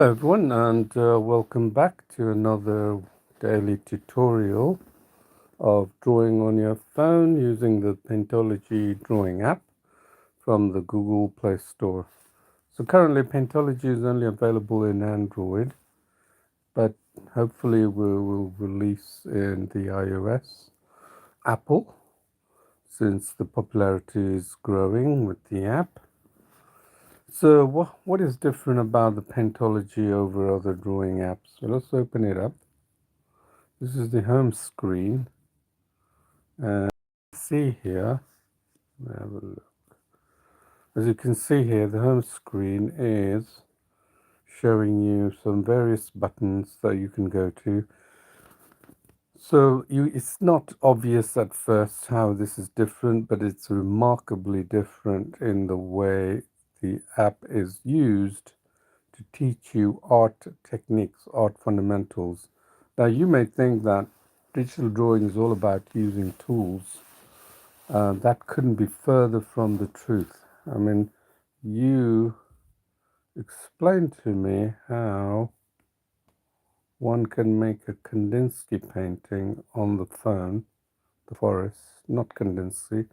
Hello everyone, and welcome back to another daily tutorial of drawing on your phone using the Paintology drawing app from the Google Play Store. So currently Paintology is only available in Android, but hopefully we will release in the iOS, Apple, since the popularity is growing with the app. So what is different about the Paintology over other drawing apps? So let's open it up. This is the home screen. See here, have a look. As you can see here, the home screen is showing you some various buttons that you can go to. So it's not obvious at first how this is different, but it's remarkably different in the way the app is used to teach you art techniques, art fundamentals. Now you may think that digital drawing is all about using tools. That couldn't be further from the truth. I mean, you explained to me how one can make a Kandinsky painting on the phone, the forest, not Kandinsky,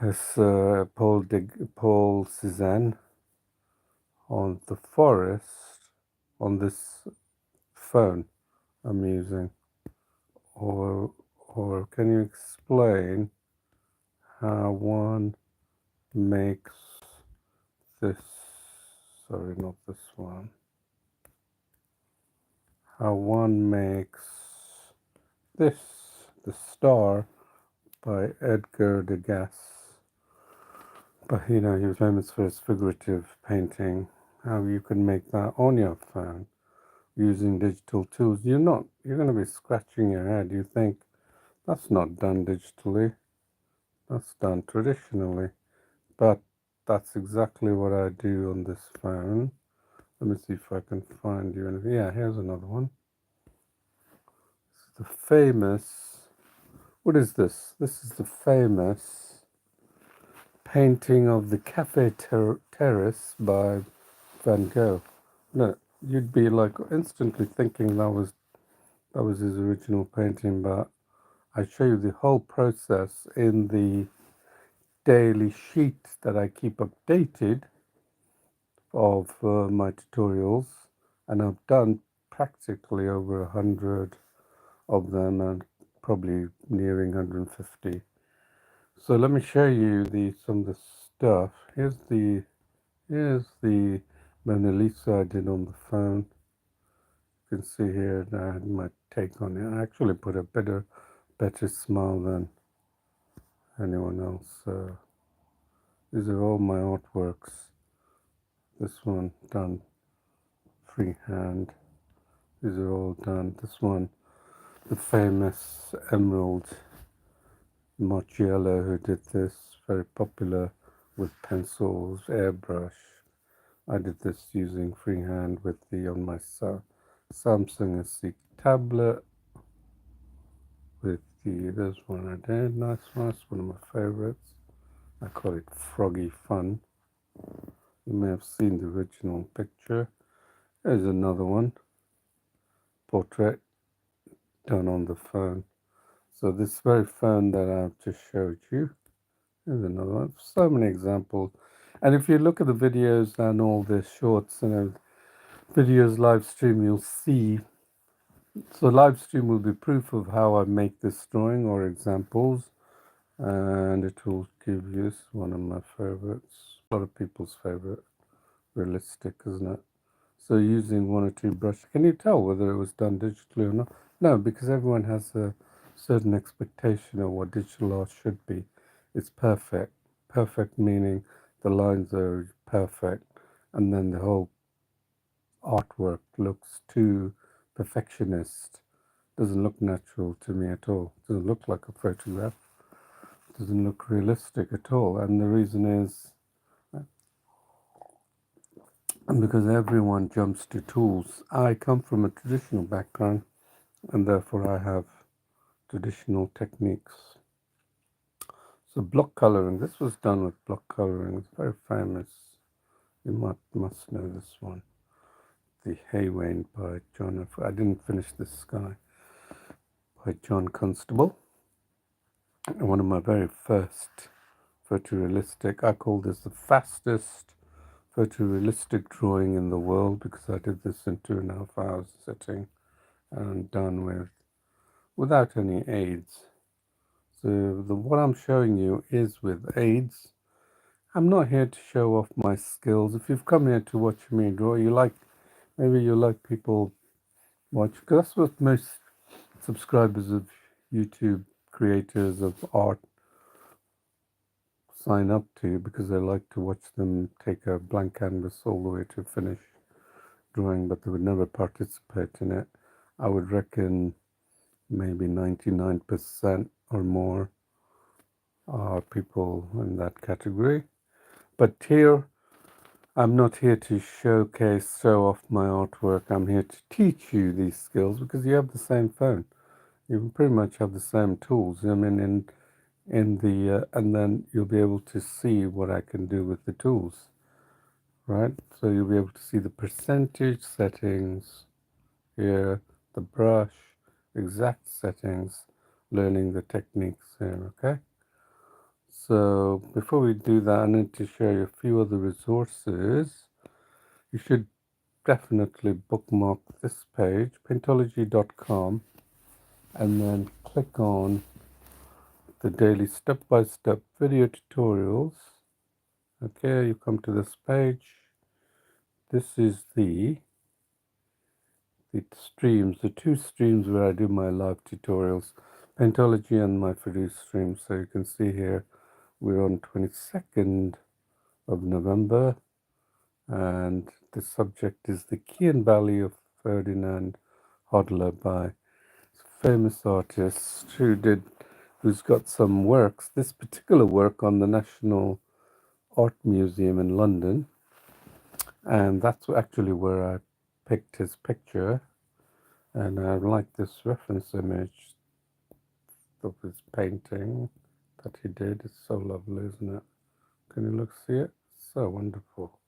as Paul Cézanne on the forest on this phone I'm using. Or can you explain how one makes this, sorry, not this one, how one makes this, the star by Edgar Degas. But he was famous for his figurative painting. How you can make that on your phone using digital tools. You're going to be scratching your head. You think, that's not done digitally, that's done traditionally. But that's exactly what I do on this phone. Let me see if I can find you anything. Yeah, here's another one. This is the famous, what is this? This is the famous painting of the Cafe Terrace by Van Gogh. No, you'd be like instantly thinking that was his original painting, but I show you the whole process in the daily sheet that I keep updated of my tutorials, and I've done practically over 100 of them and probably nearing 150. So let me show you some of the stuff. Here's the Mona Lisa I did on the phone. You can see here that I had my take on it. I actually put a better smile than anyone else. These are all my artworks. This one done freehand. These are all done. This one, the famous Emerald Marciello, who did this, very popular with pencils, airbrush. I did this using freehand with on my Samsung SC tablet with there's one I did, nice one, it's one of my favorites. I call it Froggy Fun. You may have seen the original picture. There's another one, portrait done on the phone. So this very phone that I've just showed you, there's another one. So many examples. And if you look at the videos and all the shorts and videos live stream, you'll see. So live stream will be proof of how I make this drawing or examples. And it will give you one of my favorites, a lot of people's favorite, realistic, isn't it? So using one or two brushes, can you tell whether it was done digitally or not? No, because everyone has a certain expectation of what digital art should be. It's perfect. Perfect meaning the lines are perfect, and then the whole artwork looks too perfectionist. Doesn't look natural to me at all. Doesn't look like a photograph. Doesn't look realistic at all. And the reason is because everyone jumps to tools. I come from a traditional background, and therefore I have traditional techniques. So block coloring, this was done with block coloring. It's very famous. You must know this one. the Haywain by John. I didn't finish this sky by John Constable. One of my very first photorealistic. I call this the fastest photorealistic drawing in the world because I did this in 2.5 hours sitting and done without any aids. So what I'm showing you is with aids. I'm not here to show off my skills. If you've come here to watch me draw, maybe you like people watch, because that's what most subscribers of YouTube creators of art sign up to, because they like to watch them take a blank canvas all the way to finish drawing, but they would never participate in it. I would reckon maybe 99% or more are people in that category. But here, I'm not here to show off my artwork. I'm here to teach you these skills because you have the same phone. You pretty much have the same tools. I mean, and then you'll be able to see what I can do with the tools, right? So you'll be able to see the percentage settings here, the brush, exact settings, learning the techniques here, okay? So before we do that, I need to show you a few other resources. You should definitely bookmark this page, paintology.com, and then click on the daily step-by-step video tutorials. Okay, you come to this page. This is the streams, the two streams where I do my live tutorials, Paintology and my Ferdinand stream. So you can see here we're on 22nd of November, and the subject is the Kien Valley of Ferdinand Hodler by famous artist who's got some works. This particular work on the National Art Museum in London, and that's actually where I picked his picture. And I like this reference image of his painting that he did. It's so lovely, isn't it? Can you see it? So wonderful.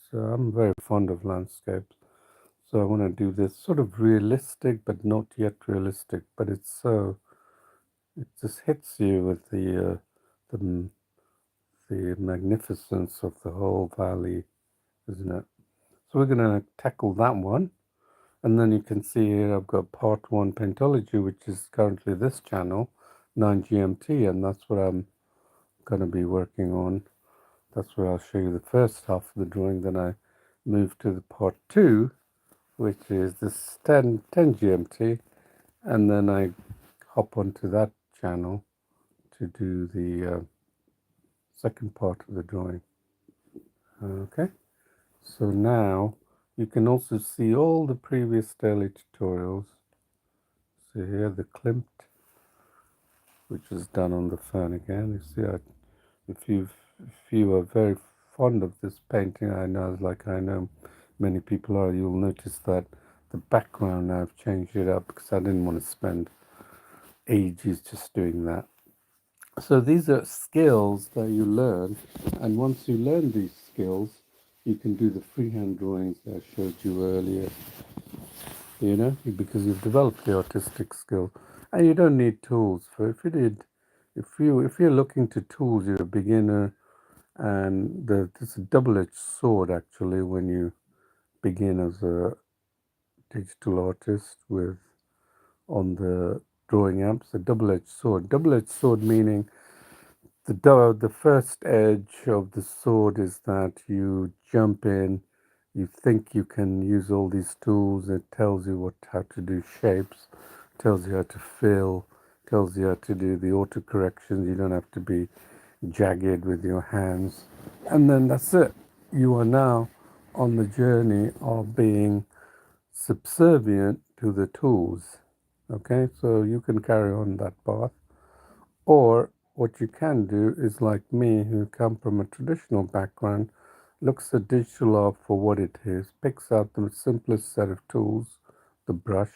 So I'm very fond of landscapes. So I want to do this sort of realistic, but not yet realistic. But it just hits you with the magnificence of the whole valley, isn't it? So we're going to tackle that one. And then you can see here I've got part 1 Paintology, which is currently this channel, 9 GMT, and that's what I'm going to be working on. That's where I'll show you the first half of the drawing. Then I move to the part 2, which is this 10 GMT, and then I hop onto that channel to do the second part of the drawing. Okay, so now you can also see all the previous daily tutorials. So here the Klimt, which is done on the phone again. You see, if you are very fond of this painting, I know many people are, you'll notice that the background, I've changed it up because I didn't want to spend ages just doing that. So these are skills that you learn, and once you learn these skills, you can do the freehand drawings that I showed you earlier, you know, because you've developed the artistic skill, and you don't need tools. If you're looking to tools, you're a beginner, and it's a double-edged sword actually when you begin as a digital artist on the drawing apps. A double-edged sword. Double-edged sword meaning the first edge of the sword is that you jump in, you think you can use all these tools. It tells you how to do shapes, tells you how to fill, tells you how to do the auto corrections. You don't have to be jagged with your hands, and then that's it. You are now on the journey of being subservient to the tools. Okay, so you can carry on that path, or what you can do is like me, who come from a traditional background, looks at digital art for what it is, picks out the simplest set of tools, the brush,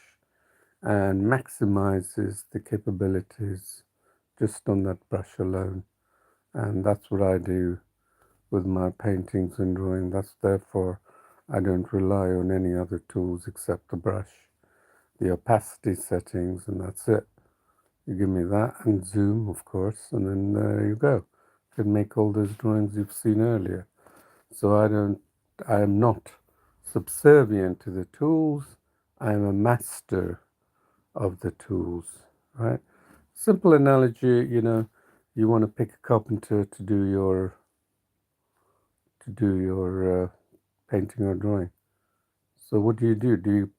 and maximizes the capabilities just on that brush alone. And that's what I do with my paintings and drawing. That's therefore I don't rely on any other tools except the brush, the opacity settings, and that's it. You give me that and zoom, of course, and then there you go. You can make all those drawings you've seen earlier. So I am not subservient to the tools. I am a master of the tools, right? Simple analogy, you want to pick a carpenter to do your painting or drawing. So what do? Do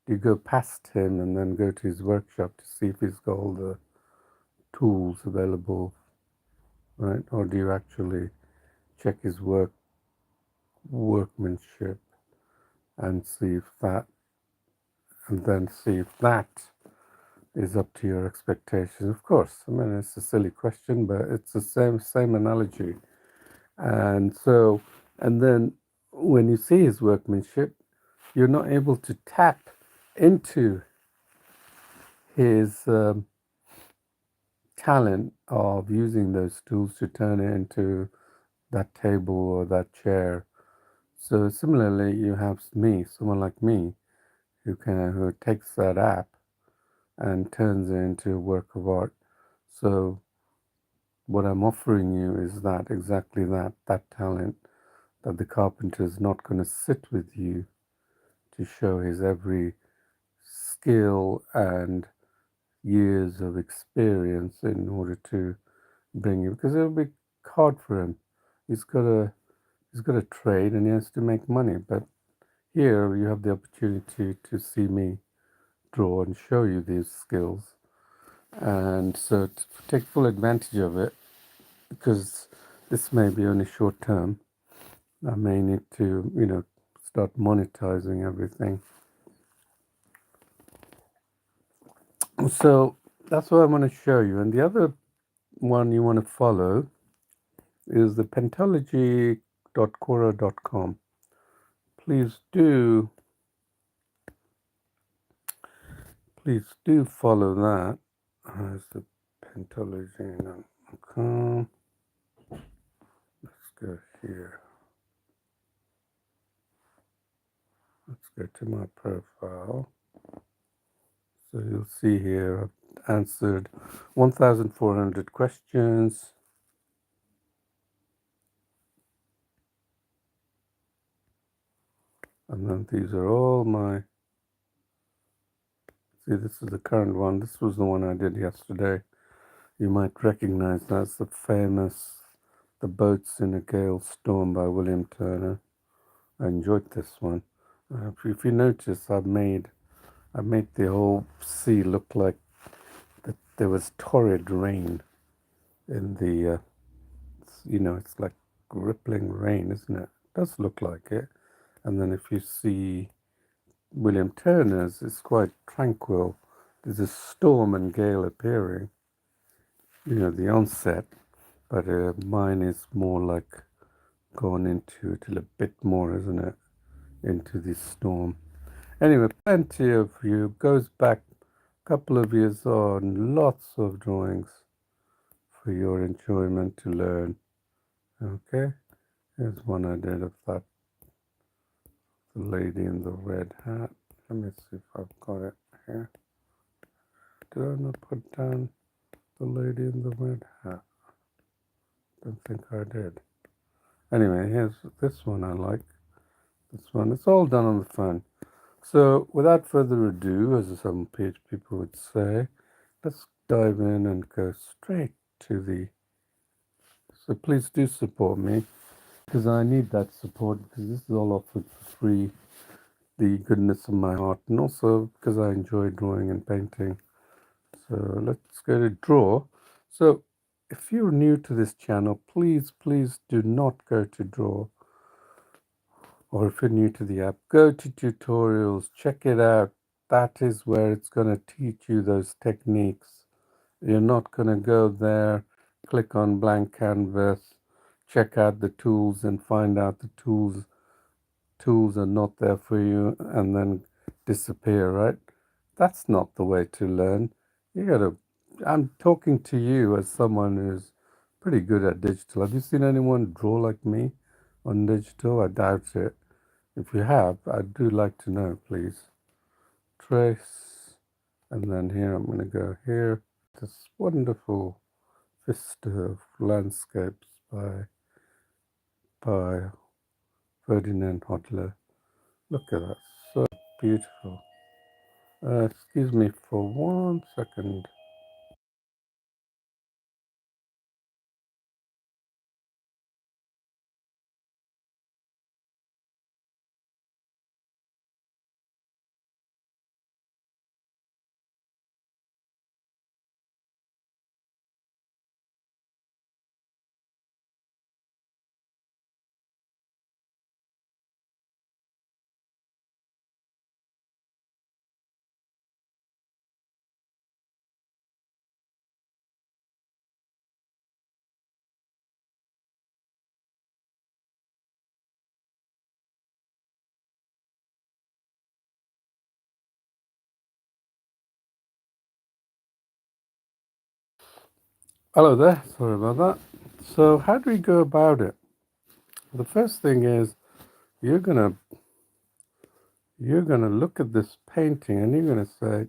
you go past him and then go to his workshop to see if he's got all the tools available, right? Or do you actually check his workmanship and then see if that is up to your expectations? Of course, I mean it's a silly question, but it's the same analogy. And so, and then when you see his workmanship, you're not able to tap into his talent of using those tools to turn it into that table or that chair. So similarly, you have someone like me, who takes that app and turns it into a work of art. So what I'm offering you is exactly that talent, that the carpenter is not going to sit with you to show his every skill and years of experience in order to bring you, because it'll be hard for him. He's got a trade and he has to make money. But here you have the opportunity to see me draw and show you these skills, and so to take full advantage of it, because this may be only short term. I may need to, start monetizing everything. So that's what I want to show you. And the other one you want to follow is the Paintology.quora.com. Please do follow that. There's the Paintology.com. Let's go here. Let's go to my profile. So you'll see here I've answered 1,400 questions. And then these are all see, this is the current one. This was the one I did yesterday. You might recognize that's the famous The Boats in a Gale Storm by William Turner. I enjoyed this one. If you notice, I made the whole sea look like that there was torrid rain in the, it's like rippling rain, isn't it? It does look like it. And then if you see William Turner's, it's quite tranquil. There's a storm and gale appearing, the onset, but mine is more like gone into it a bit more, isn't it? Into the storm. Anyway, plenty of you. Goes back a couple of years on. Lots of drawings for your enjoyment to learn. Okay, here's one I did of the lady in the red hat. Let me see if I've got it here. Did I not put down the lady in the red hat? Don't think I did. Anyway, here's this one I like. This one. It's all done on the phone. So without further ado, as some page people would say, let's dive in and go straight to the. So please do support me, because I need that support, because this is all offered for free, the goodness of my heart, and also because I enjoy drawing and painting. So let's go to draw. So if you're new to this channel, please do not go to draw. Or if you're new to the app, go to tutorials, check it out. That is where it's going to teach you those techniques. You're not going to go there, click on blank canvas, check out the tools and find out the tools are not there for you and then disappear, right? That's not the way to learn. I'm talking to you as someone who's pretty good at digital. Have you seen anyone draw like me on digital? I doubt it. If you have, I do like to know, please. Trace, and then here I'm going to go here. This wonderful vista of landscapes by Ferdinand Hodler. Look at that, so beautiful. Excuse me for 1 second. Hello there, sorry about that. So how do we go about it? The first thing is you're gonna look at this painting and you're gonna say,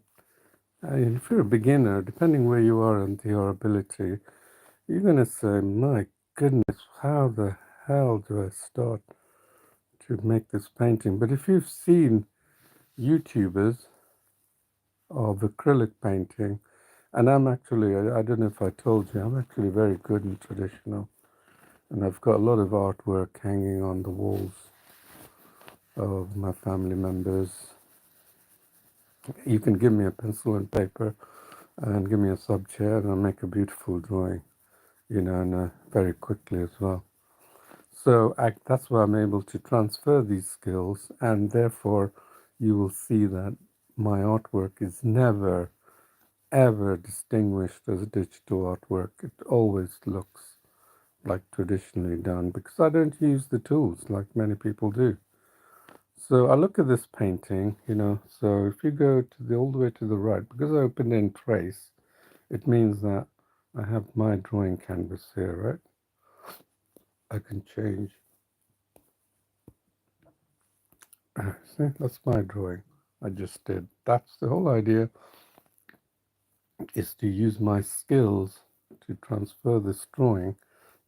if you're a beginner, depending where you are and your ability, you're gonna say, my goodness, how the hell do I start to make this painting? But if you've seen YouTubers of acrylic painting, and I'm actually, I don't know if I told you, I'm actually very good in traditional. And I've got a lot of artwork hanging on the walls of my family members. You can give me a pencil and paper and give me a subchair and I'll make a beautiful drawing, and very quickly as well. So that's why I'm able to transfer these skills, and therefore you will see that my artwork is never, ever distinguished as digital artwork. It always looks like traditionally done because I don't use the tools like many people do. So I look at this painting, so if you go all the way to the right, because I opened in trace, it means that I have my drawing canvas here, right? I can change. See, that's my drawing. I just did. That's the whole idea, is to use my skills to transfer this drawing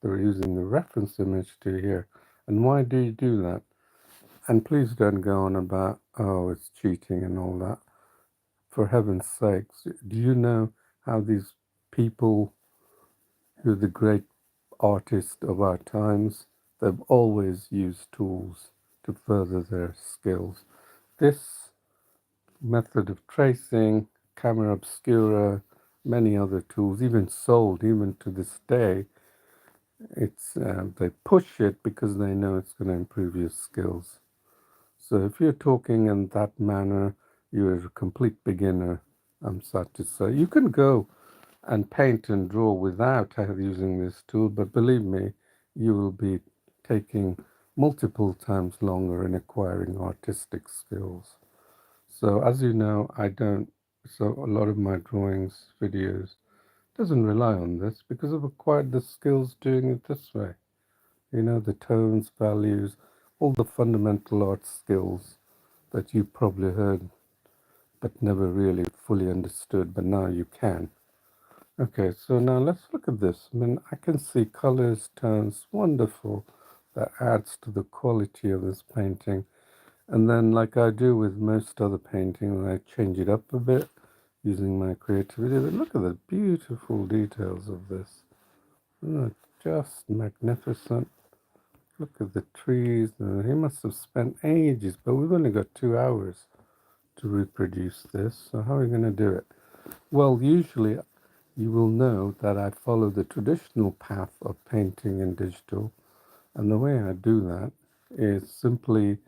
that we're using the reference image to here. And why do you do that? And please don't go on about, oh, it's cheating and all that. For heaven's sakes, do you know how these people who are the great artists of our times, they've always used tools to further their skills. This method of tracing, camera obscura, many other tools, even sold, even to this day, it's they push it because they know it's going to improve your skills. So if you're talking in that manner, you're a complete beginner, I'm sad to say. You can go and paint and draw without using this tool, but believe me, you will be taking multiple times longer in acquiring artistic skills. So as you know, so a lot of my drawings, videos, doesn't rely on this because I've acquired the skills doing it this way. The tones, values, all the fundamental art skills that you probably heard but never really fully understood, but now you can. Okay, so now let's look at this. I mean, I can see colors, tones, wonderful. That adds to the quality of this painting. And then, like I do with most other paintings, I change it up a bit using my creativity. But look at the beautiful details of this. Isn't it just magnificent? Look at the trees. He must have spent ages, but we've only got 2 hours to reproduce this. So how are we going to do it? Well, usually you will know that I follow the traditional path of painting in digital. And the way I do that is simply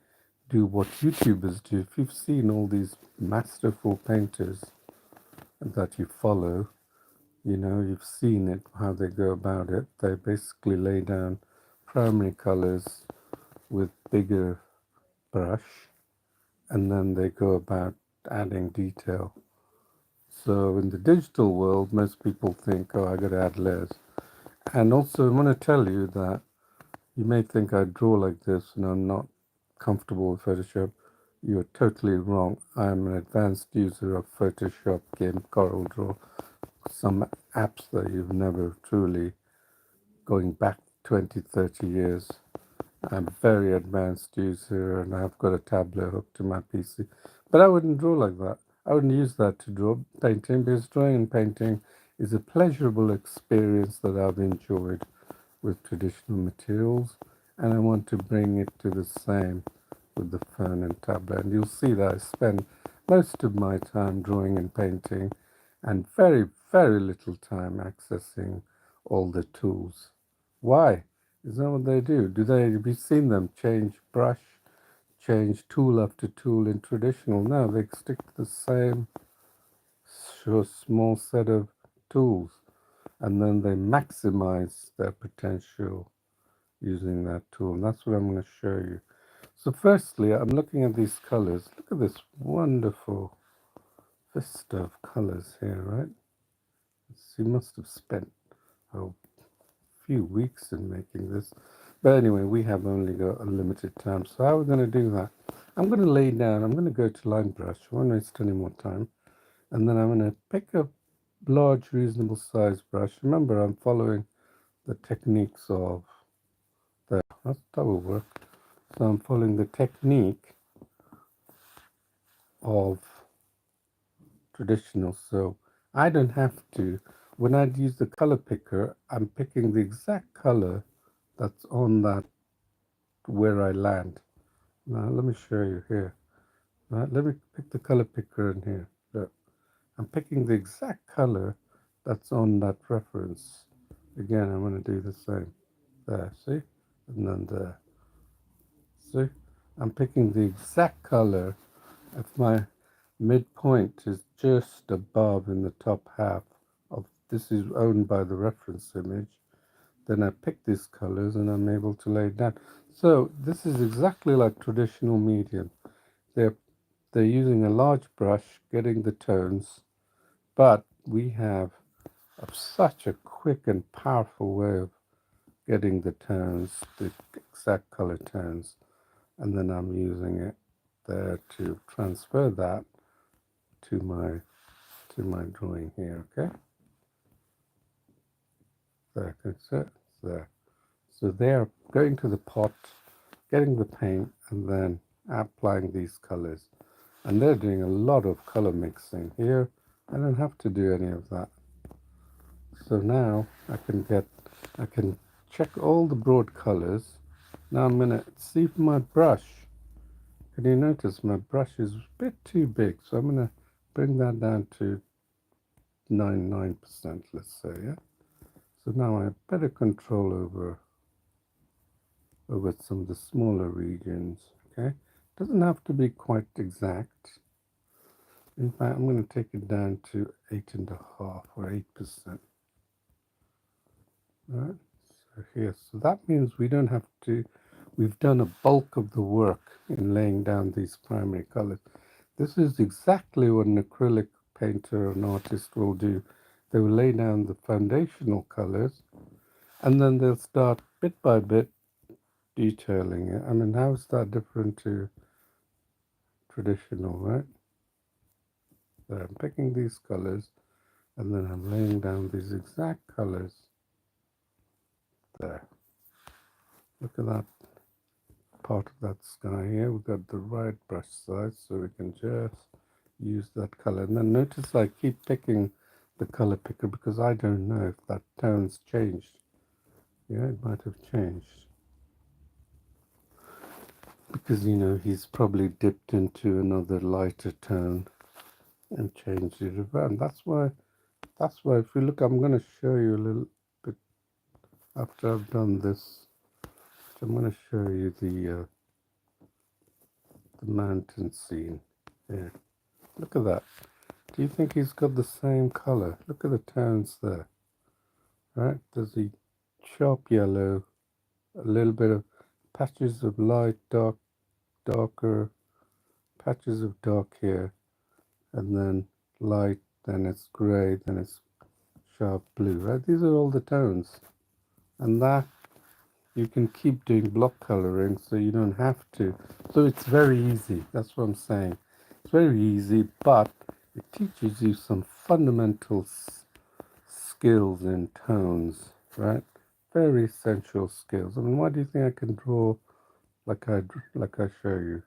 do what YouTubers do. If you've seen all these masterful painters that you follow, you've seen it, how they go about it. They basically lay down primary colors with bigger brush, and then they go about adding detail. So in the digital world, most people think, oh, I got to add layers. And also, I want to tell you that you may think I draw like this, and I'm not comfortable with Photoshop, you're totally wrong. I'm an advanced user of Photoshop, Game, CorelDRAW, some apps that you've never truly, going back 20, 30 years. I'm a very advanced user and I've got a tablet hooked to my PC. But I wouldn't draw like that. I wouldn't use that to draw painting because drawing and painting is a pleasurable experience that I've enjoyed with traditional materials, and I want to bring it to the same with the phone and tablet. And you'll see that I spend most of my time drawing and painting and very, very little time accessing all the tools. Why? Is that what they do? Have you seen them change brush, change tool after tool in traditional? No, they stick to the same small set of tools and then they maximize their potential using that tool. And that's what I'm going to show you. So firstly, I'm looking at these colors. Look at this wonderful vista of colors here, right? You must have spent a few weeks in making this. But anyway, we have only got a limited time. So how are we going to do that? I'm going to lay down. I'm going to go to line brush. I won't waste any more time. And then I'm going to pick a large, reasonable size brush. Remember, I'm following the techniques of that will work. So I'm following the technique of traditional. So I don't have to, when I use the color picker, I'm picking the exact color that's on that where I land. Now let me show you here. Right, let me pick the color picker in here. Look, I'm picking the exact color that's on that reference. Again, I'm going to do the same. There, see? And then there. See? I'm picking the exact color. If my midpoint is just above in the top half of this is owned by the reference image, then I pick these colors and I'm able to lay it down. So this is exactly like traditional medium. They're using a large brush, getting the tones, but we have such a quick and powerful way of getting the tones, the exact color tones, and then I'm using it there to transfer that to my drawing here. Okay, there, that's it. There. So they're going to the pot, getting the paint, and then applying these colors. And they're doing a lot of color mixing here. I don't have to do any of that. So now I can check all the broad colors. Now I'm gonna see if my brush. Can you notice my brush is a bit too big? So I'm gonna bring that down to 99%, let's say, yeah? So now I have better control over some of the smaller regions, okay? Doesn't have to be quite exact. In fact, I'm going to take it down to 8.5 or 8%. Right? So here, so that means we don't have to, we've done a bulk of the work in laying down these primary colors. This is exactly what an acrylic painter or an artist will do. They will lay down the foundational colors and then they'll start bit by bit detailing it. I mean, how is that different to traditional, right? So I'm picking these colors and then I'm laying down these exact colors there. Look at that part of that sky here. We've got the right brush size so we can just use that color. And then notice I keep picking the color picker because I don't know if that tone's changed. Yeah, it might have changed. Because, you know, he's probably dipped into another lighter tone and changed it around. That's why if you look, I'm going to show you a little bit after I've done this. So I'm going to show you the mountain scene here. Look at that. Do you think he's got the same color? Look at the tones there. Right? There's a sharp yellow, a little bit of patches of light, dark, darker, patches of dark here, and then light, then it's gray, then it's sharp blue, right? These are all the tones. And that you can keep doing block coloring so you don't have to. So it's very easy. That's what I'm saying. It's very easy, but it teaches you some fundamental skills in tones, right? Very essential skills. I mean, why do you think I can draw like I show you?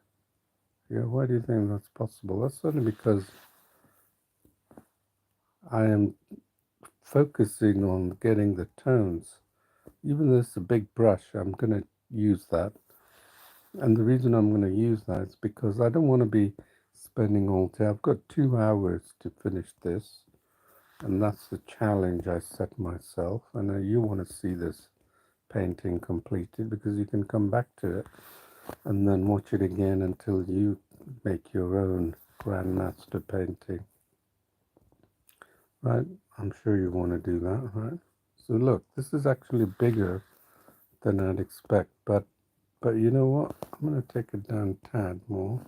Yeah, why do you think that's possible? That's only because I am focusing on getting the tones. Even though it's a big brush, I'm going to use that. And the reason I'm going to use that is because I don't want to be spending all day. I've got 2 hours to finish this, and that's the challenge I set myself. I know you want to see this painting completed because you can come back to it and then watch it again until you make your own grandmaster painting. Right? I'm sure you want to do that, right? So look, this is actually bigger than I'd expect, but you know what? I'm going to take it down a tad more.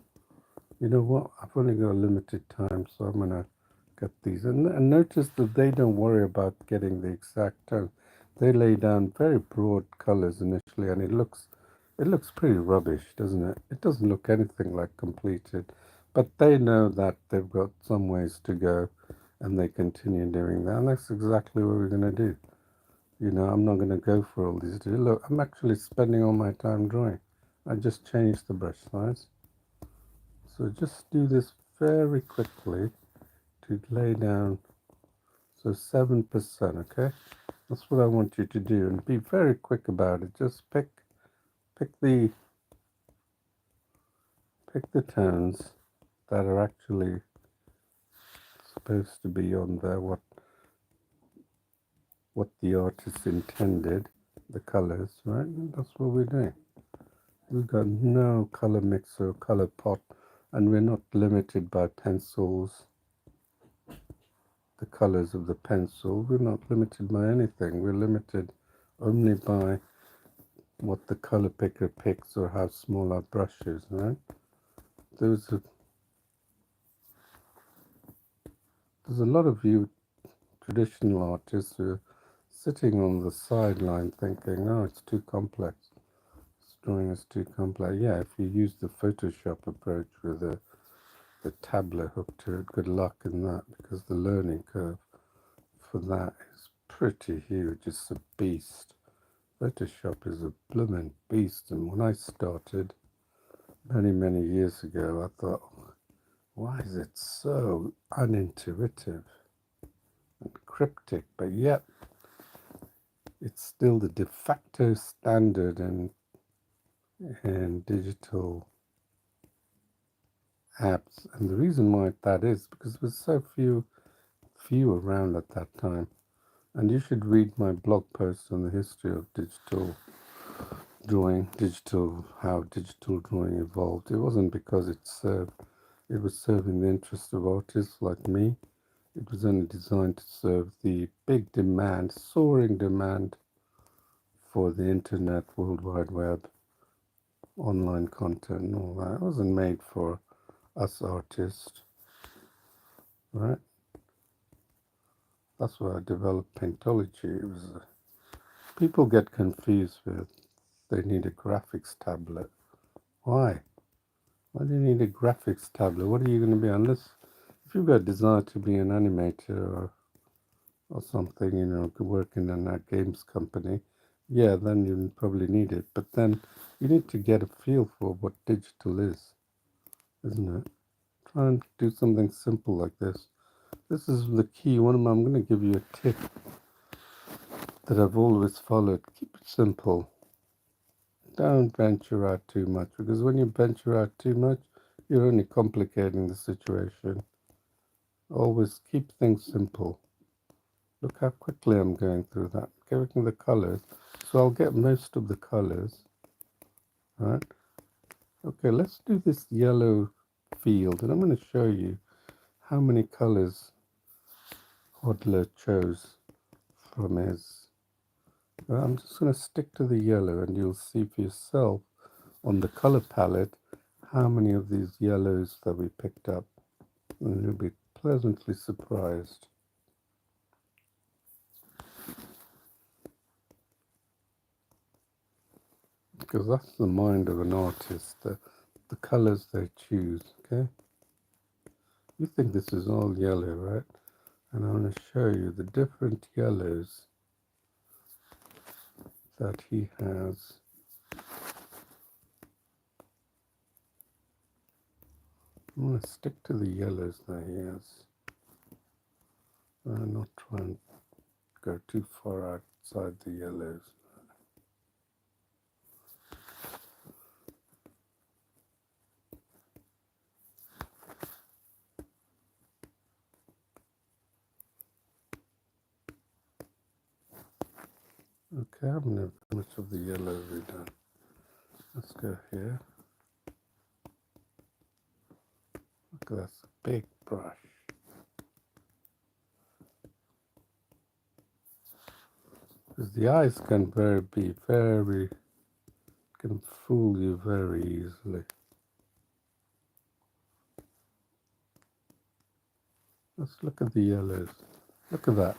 You know what? I've only got a limited time, so I'm going to get these. And notice that they don't worry about getting the exact tone. They lay down very broad colors initially, and it looks pretty rubbish, doesn't it? It doesn't look anything like completed. But they know that they've got some ways to go, and they continue doing that. And that's exactly what we're going to do. You know, I'm not going to go for all these. Look, I'm actually spending all my time drawing. I just changed the brush size. So just do this very quickly to lay down. So 7%, okay? That's what I want you to do, and be very quick about it. Just pick the tones that are actually supposed to be on there, what the artist intended, the colors, right? And that's what we're doing. We've got no color mixer, color pot, and we're not limited by pencils, the colors of the pencil. We're not limited by anything. We're limited only by what the color picker picks or how small our brush is, right? There's a lot of you traditional artists who are sitting on the sideline thinking, oh, it's too complex. This drawing is too complex. Yeah, if you use the Photoshop approach with the tablet hooked to it, good luck in that, because the learning curve for that is pretty huge. It's a beast. Photoshop is a blooming beast. And when I started many, many years ago, I thought, why is it so unintuitive and cryptic? But yet, it's still the de facto standard in digital apps. And the reason why that is because there was so few around at that time. And you should read my blog post on the history of digital drawing, how digital drawing evolved. It wasn't because it was serving the interests of artists like me. It was only designed to serve the big demand, soaring demand for the internet, World Wide Web, online content and all that. It wasn't made for us artists, right? That's why I developed Paintology. People get confused with they need a graphics tablet. Why? Why do you need a graphics tablet? What are you going to be, unless if you've got a desire to be an animator or something, you know, working in a games company, yeah, then you probably need it. But then you need to get a feel for what digital is, isn't it? Try and do something simple like this. This is the key. I'm going to give you a tip that I've always followed. Keep it simple. Don't venture out too much, because when you venture out too much, you're only complicating the situation. Always keep things simple. Look how quickly I'm going through that, getting the colors. So I'll get most of the colors, right? Okay, let's do this yellow field, and I'm going to show you how many colors Hodler chose from his. I'm just going to stick to the yellow, and you'll see for yourself on the color palette how many of these yellows that we picked up, and you'll be pleasantly surprised. because that's the mind of an artist, the colors they choose, okay? You think this is all yellow, right? And I want to show you the different yellows that he has. I'm going to stick to the yellows that he has. I'm not trying to go too far outside the yellows. Okay, I haven't had much of the yellow redone. Let's go here. Look, that's a big brush. Because the eyes can can fool you very easily. Let's look at the yellows. Look at that.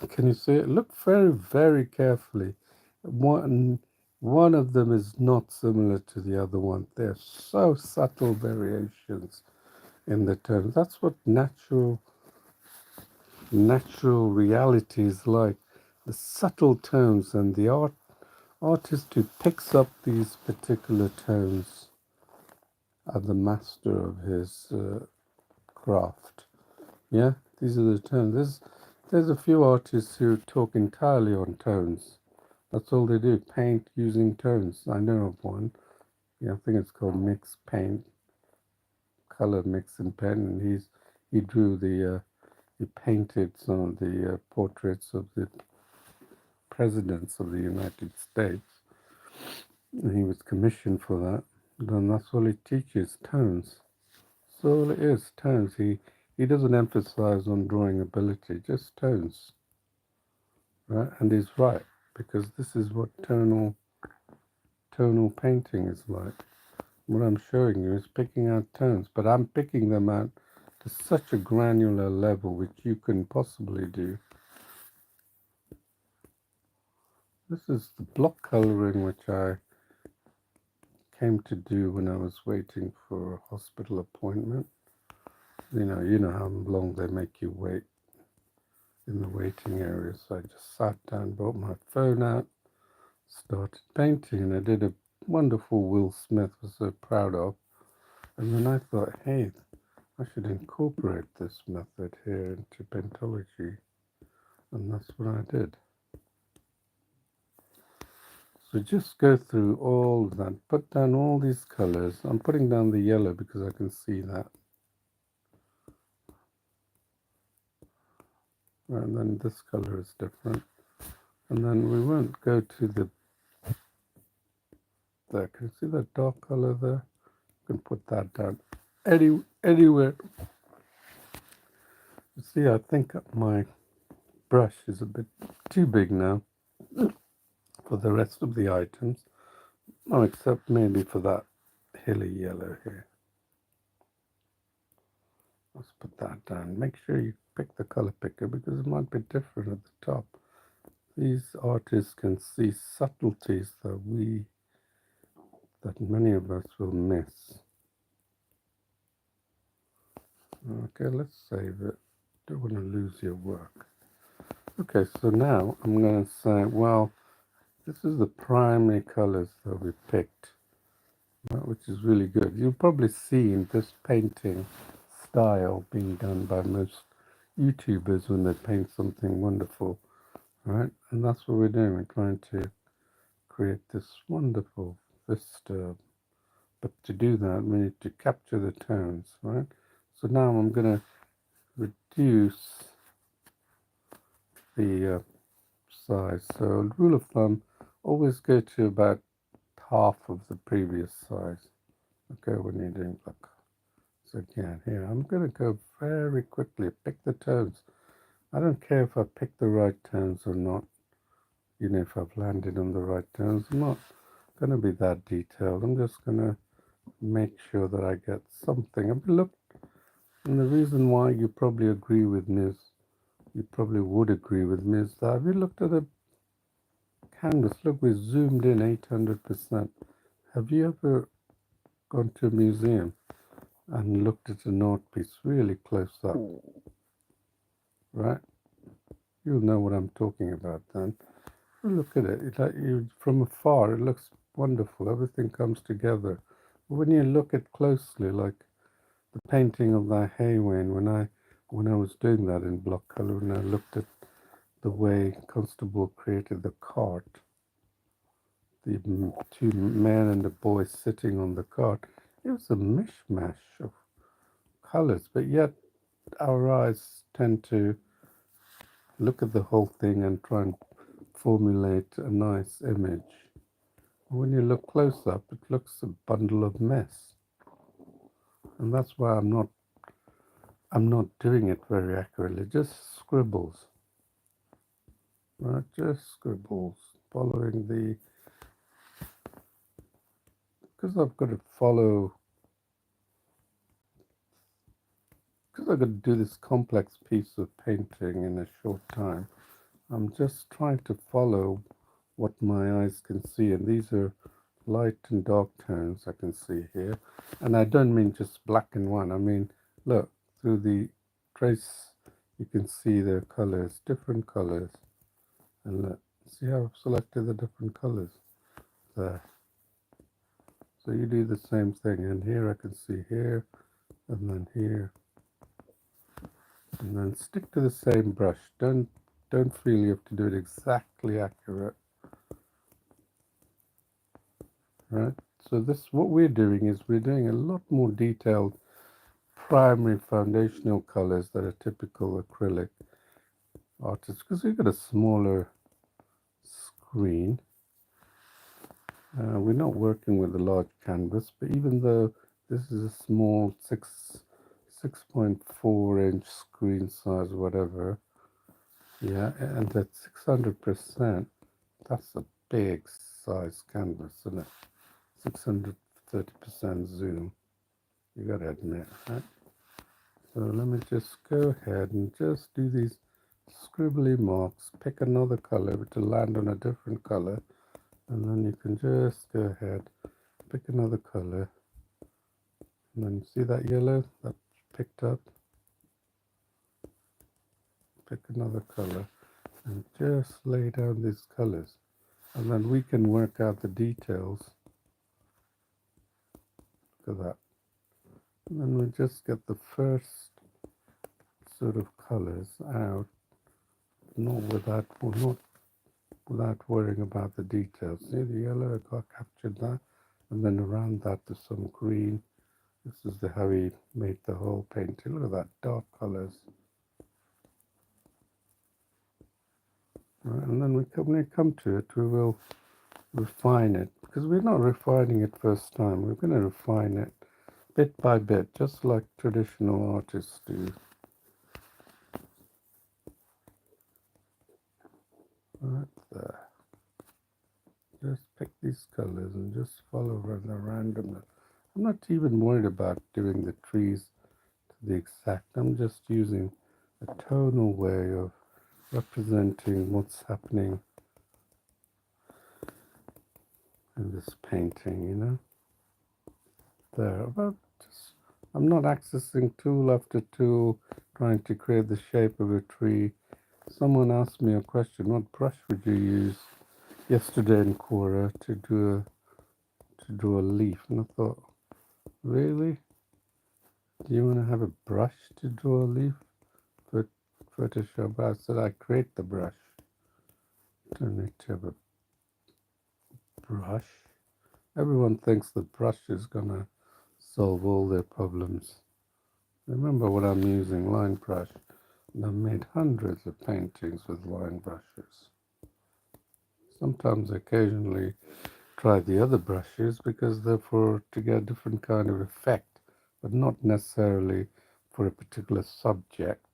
Can you see it? Look very, very carefully. One of them is not similar to the other one. They're so subtle variations in the tones. That's what natural reality is like. The subtle tones, and the artist who picks up these particular tones are the master of his craft. Yeah, these are the tones. There's a few artists who talk entirely on tones. That's all they do, paint using tones. I know of one. Yeah, I think it's called Mix Paint, Color Mix and Pen, and he painted some of the portraits of the presidents of the United States, and he was commissioned for that. Then that's all he teaches, tones. That's all it is, tones. He doesn't emphasize on drawing ability, just tones, right? And he's right, because this is what tonal painting is like. What I'm showing you is picking out tones, but I'm picking them out to such a granular level which you couldn't possibly do. This is the block coloring which I came to do when I was waiting for a hospital appointment. You know how long they make you wait in the waiting area. So I just sat down, brought my phone out, started painting, and I did a wonderful Will Smith was so proud of. And then I thought, hey, I should incorporate this method here into Paintology, and that's what I did. So just go through all of that, put down all these colors. I'm putting down the yellow because I can see that. And then this color is different. And then we won't go to there. Can you see that dark color there? You can put that down anywhere. You see, I think my brush is a bit too big now for the rest of the items. Oh, except maybe for that hilly yellow here. Let's put that down. Make sure you pick the color picker because it might be different at the top. These artists can see subtleties that many of us will miss. Okay, let's save it. Don't want to lose your work. Okay, so now I'm going to say, well, this is the primary colors that we picked, which is really good. You'll probably see in this painting style being done by most YouTubers when they paint something wonderful, right? And that's what we're doing. We're trying to create this wonderful vista. But to do that, we need to capture the tones, right? So now I'm going to reduce the size. So rule of thumb, always go to about half of the previous size. Okay, when you're doing look. So again, here, I'm going to go very quickly, pick the tones. I don't care if I pick the right tones or not. You know, if I've landed on the right tones, I'm not going to be that detailed. I'm just going to make sure that I get something. I mean, look, and the reason why you probably agree with me is, you probably would agree with me, is that have you looked at a canvas. Look, we zoomed in 800%. Have you ever gone to a museum and looked at an art piece really close up? Right? You'll know what I'm talking about then. Look at it. It's like you, from afar, it looks wonderful. Everything comes together. But when you look at closely, like the painting of that Haywain, when I was doing that in block color, and I looked at the way Constable created the cart, the two men and the boy sitting on the cart, it was a mishmash of colors. But yet our eyes tend to look at the whole thing and try and formulate a nice image. When you look close up, it looks a bundle of mess, and that's why I'm not doing it very accurately. Just scribbles, right? Just scribbles, following the, because I've got to follow, because I've got to do this complex piece of painting in a short time. I'm just trying to follow what my eyes can see, and these are light and dark tones I can see here. And I don't mean just black and white. I mean, look, through the trace you can see the colors, different colors. And look, see how I've selected the different colors there. So you do the same thing, and here I can see here, and then here, and then stick to the same brush. Don't feel you have to do it exactly accurate. Right? So this, what we're doing is we're doing a lot more detailed primary foundational colors that are typical acrylic artists, because we've got a smaller screen. We're not working with a large canvas, but even though this is a small 6.4-inch screen size, whatever, yeah, and at 600%, that's a big size canvas, isn't it? 630% zoom, you got to admit, right? So let me just go ahead and just do these scribbly marks, pick another color to land on a different color, and then you can just go ahead, pick another color, and then see that yellow that picked up, pick another color, and just lay down these colors, and then we can work out the details. Look at that. And then we just get the first sort of colors out, not without worrying about the details. See the yellow, I got captured that, and then around that there's some green. This is how he made the whole painting. Look at that, dark colors. Right, and then when we come to it, we will refine it, because we're not refining it first time. We're going to refine it bit by bit, just like traditional artists do. Right there. Just pick these colors and just follow the randomness. I'm not even worried about doing the trees to the exact. I'm just using a tonal way of representing what's happening in this painting, you know. There, but just, I'm not accessing tool after tool, trying to create the shape of a tree. Someone asked me a question: what brush would you use yesterday in Quora to do a leaf? And I thought, really? Do you want to have a brush to draw a leaf for Photoshop? I said I create the brush. Don't need to have a brush. Everyone thinks the brush is gonna solve all their problems. Remember what I'm using, line brush. And I've made hundreds of paintings with line brushes. Sometimes occasionally try the other brushes because they're to get a different kind of effect, but not necessarily for a particular subject.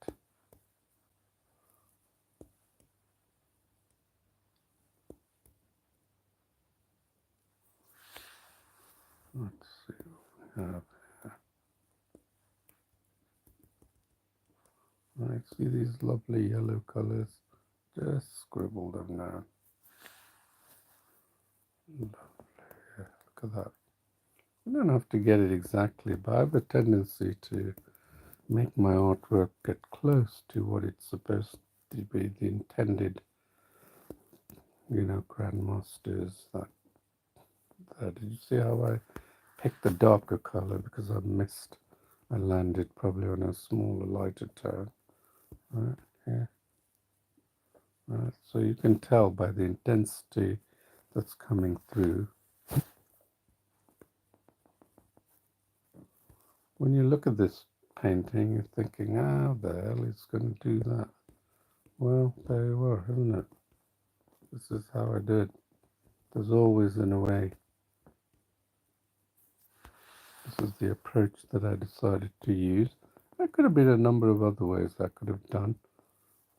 Let's see what we have here. Right, see these lovely yellow colors? Just scribble them down. Yeah, look at that. You don't have to get it exactly, but I have a tendency to make my artwork get close to what it's supposed to be, the intended, grandmasters. Did you see how I picked the darker color because I landed probably on a smaller, lighter tone, right here, right? So you can tell by the intensity that's coming through. When you look at this painting, you're thinking, how the hell is going to do that? Well, there you are, isn't it? This is how I did. There's always in a way. This is the approach that I decided to use. There could have been a number of other ways I could have done.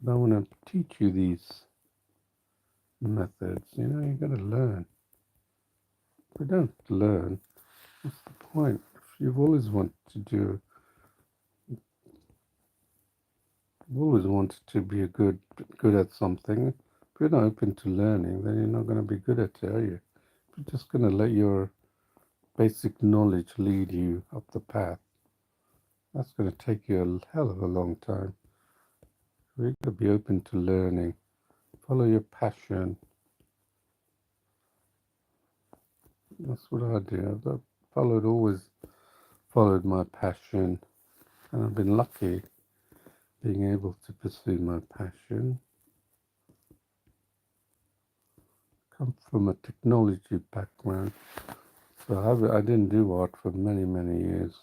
But I want to teach you these methods. You got to learn. If you don't learn, what's the point? If you've always wanted to be good at something, if you're not open to learning, then you're not going to be good at it, are you? If you're just going to let your basic knowledge lead you up the path, that's going to take you a hell of a long time. You've got to be open to learning. Follow your passion. That's what I do. Always followed my passion, and I've been lucky being able to pursue my passion. Come from a technology background, so I didn't do art for many, many years,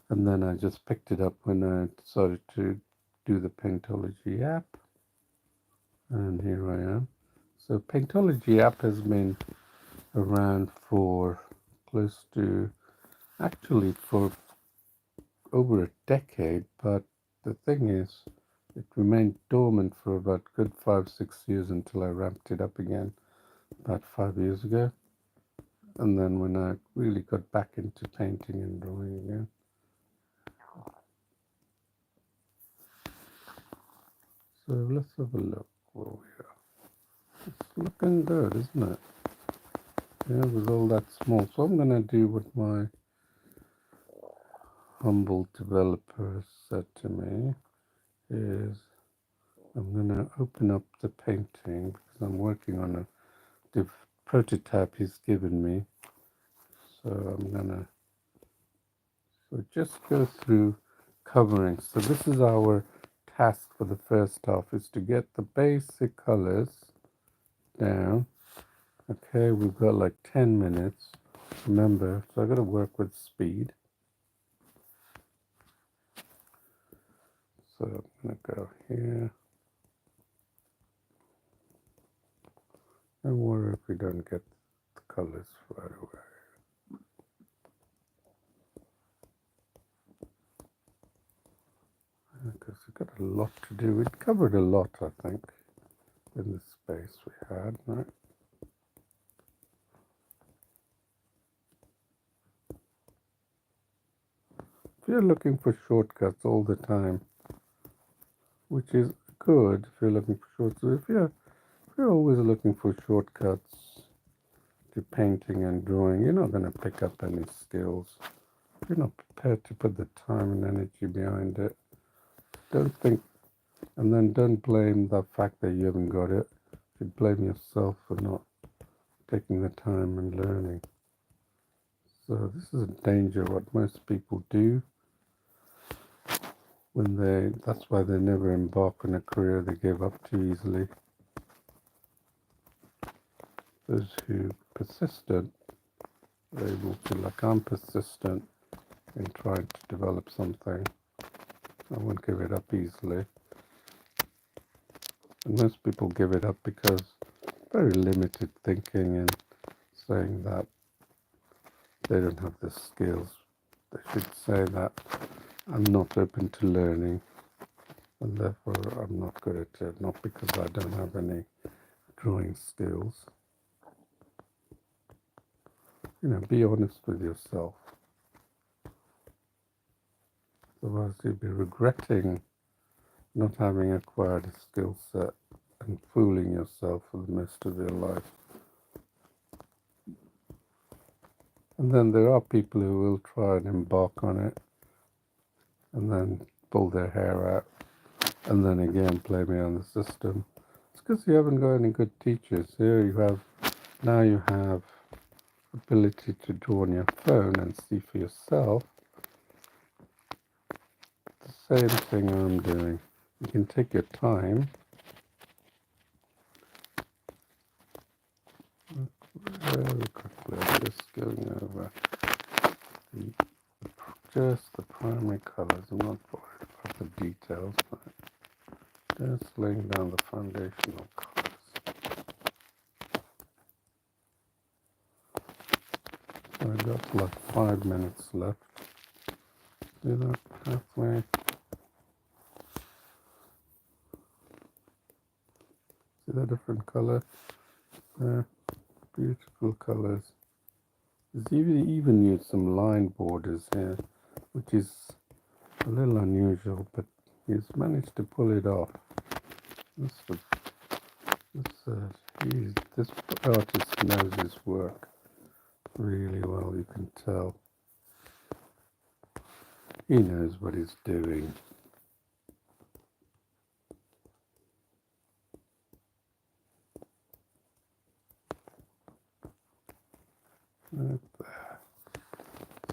and then I just picked it up when I decided to do the Paintology app, and here I am. So Paintology app has been around for for over a decade, but the thing is, it remained dormant for about good 5-6 years until I ramped it up again about 5 years ago. And then when I really got back into painting and drawing again. So let's have a look where we are. It's looking good, isn't it? Yeah, with all that small. So I'm going to do what my humble developer said to me is I'm going to open up the painting because I'm working on the prototype he's given me. So I'm going to just go through covering. So this is our task for the first half, is to get the basic colors down. Okay, we've got like 10 minutes. Remember, so I've got to work with speed. So I'm going to go here. Don't worry if we don't get the colors right away. Because we've got a lot to do. We covered a lot, I think, in the space we had, right? If you're looking for shortcuts all the time, which is good if you're looking for shortcuts, if you're always looking for shortcuts to painting and drawing, you're not going to pick up any skills. You're not prepared to put the time and energy behind it. Don't think, and then don't blame the fact that you haven't got it. You blame yourself for not taking the time and learning. So this is a danger, what most people do that's why they never embark on a career they give up too easily. Those who persistent are able to, like I'm persistent in trying to develop something. I won't give it up easily. And most people give it up because very limited thinking and saying that they don't have the skills. They should say that I'm not open to learning and therefore I'm not good at it, not because I don't have any drawing skills. Be honest with yourself. Otherwise you'll be regretting not having acquired a skill set and fooling yourself for the most of your life. And then there are people who will try and embark on it and then pull their hair out and then again blame me on the system. It's because you haven't got any good teachers. Here you have, now you have ability to draw on your phone and see for yourself. The same thing I'm doing. You can take your time. Very quickly, just going over just the primary colors. I'm not worried about the details, but just laying down the foundational colors. So I got like 5 minutes left. See that pathway? See the different color? Beautiful colors. There's even used some line borders here, which is a little unusual, but he's managed to pull it off. This artist knows his work really well, you can tell. He knows what he's doing. Right there.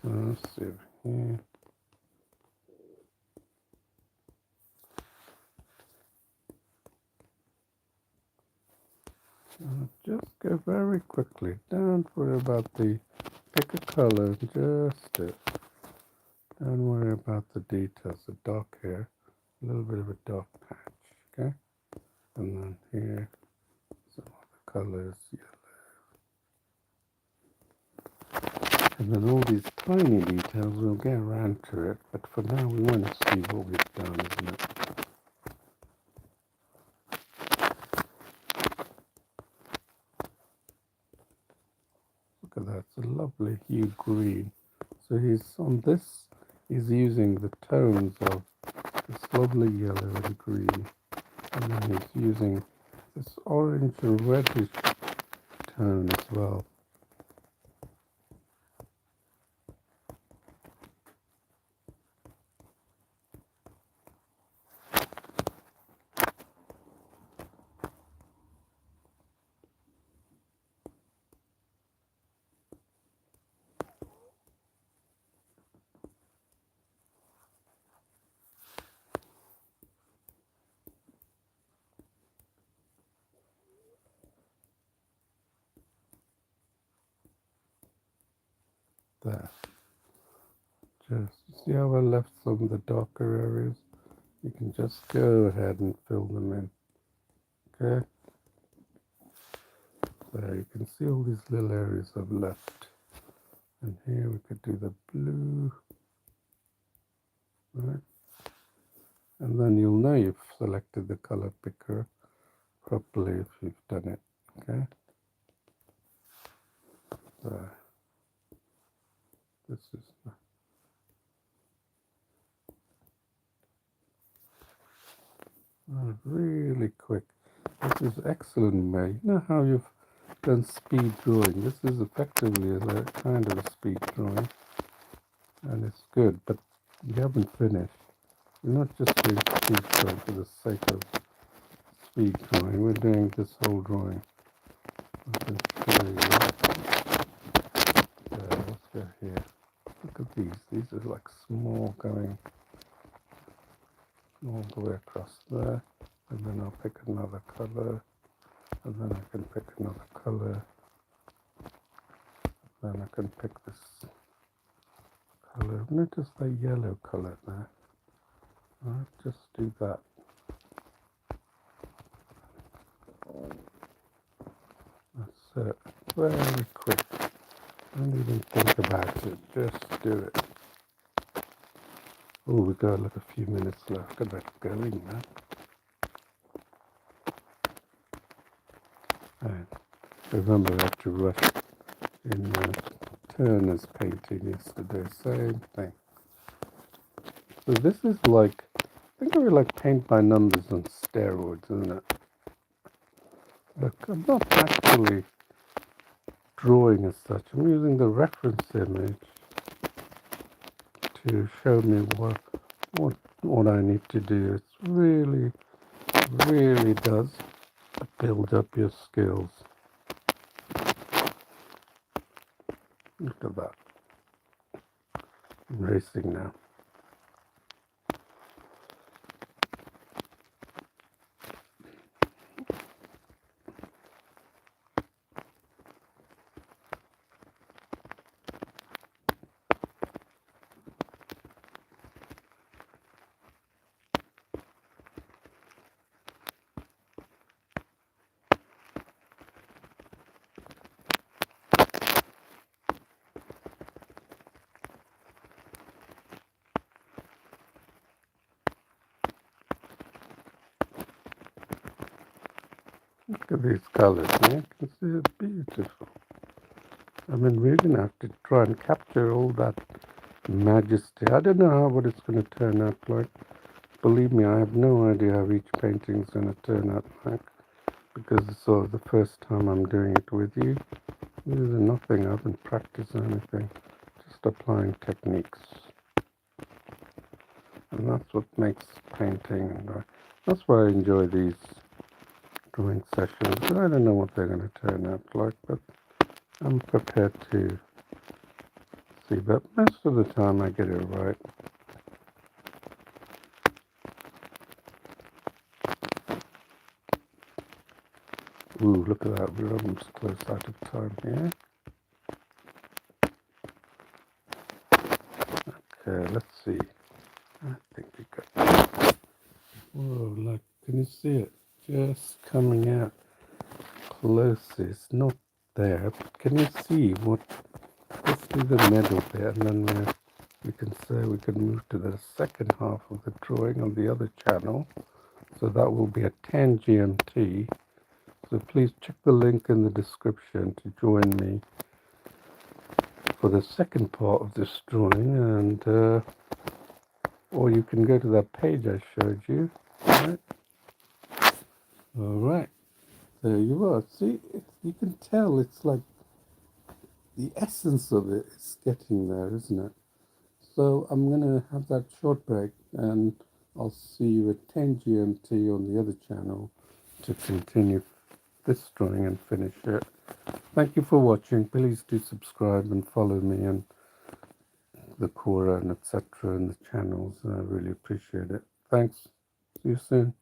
So let's see over here. Just go very quickly. Don't worry about the pick a color, just do it. Don't worry about the details, the dark hair, a little bit of a dark patch, okay? And then here, some other colors, yellow. And then all these tiny details, we'll get around to it, but for now we want to see what we've done, isn't it? Look at that, it's a lovely hue green. So he's on this, he's using the tones of this lovely yellow and green. And then he's using this orange and reddish tone as well. There. Just see how I left some of the darker areas? You can just go ahead and fill them in. Okay? There, you can see all these little areas I've left. And here we could do the blue. Right? And then you'll know you've selected the color picker properly if you've done it. Okay? There. This is really quick. This is excellent way. You know how you've done speed drawing? This is effectively a kind of a speed drawing. And it's good, but you haven't finished. We're not just doing speed drawing for the sake of speed drawing. We're doing this whole drawing. I can show you. Let's go here. Look at these. These are like small going all the way across there. And then I'll pick another color. And then I can pick another color. Then I can pick this color. Notice the yellow color there. Alright, just do that. That's it. Very quick. Don't even think about it. Just do it. Oh, we've got like a few minutes left. Get that going, man. Right. Remember, I had to rush in Turner's painting yesterday. Same thing. So this is like, think of it like paint by numbers on steroids, isn't it? Look, I'm not actually drawing as such. I'm using the reference image to show me what I need to do. It really does build up your skills. Look at that. I'm racing now. Look at these colors, man. You can see it's beautiful. I mean, we're going to have to try and capture all that majesty. I don't know what it's going to turn out like. Believe me, I have no idea how each painting is going to turn out like, because it's sort of the first time I'm doing it with you. This is nothing, I haven't practiced anything, just applying techniques. And that's what makes painting, and that's why I enjoy these drawing sessions. I don't know what they're going to turn out like, but I'm prepared to see. But most of the time I get it right. Ooh, look at that, we're almost close out of time here. Okay, let's see. I think we got... Whoa, look, can you see it? Just coming out close. It's not there, but can you see what... Let's do the middle bit, and then we can say we can move to the second half of the drawing on the other channel. So that will be at 10 GMT. So please check the link in the description to join me for the second part of this drawing, and or you can go to that page I showed you. All right, there you are. See, you can tell it's like the essence of it is getting there, isn't it? So I'm gonna have that short break, and I'll see you at 10 GMT on the other channel to continue this drawing and finish it. Thank you for watching. Please do subscribe and follow me and the Quora and etc. and the channels. I really appreciate it. Thanks. See you soon.